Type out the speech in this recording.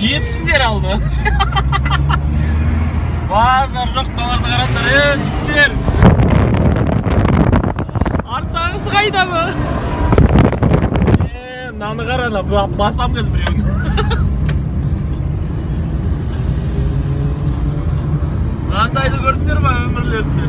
Жетсіңдер алды. Базар жоқ, тауарды қараңдар, жігіттер. Арттағысы қайда мы? Мынаны қарана, басам кез біреуін. Қандайды көрдіңдер ма өмірлерінде?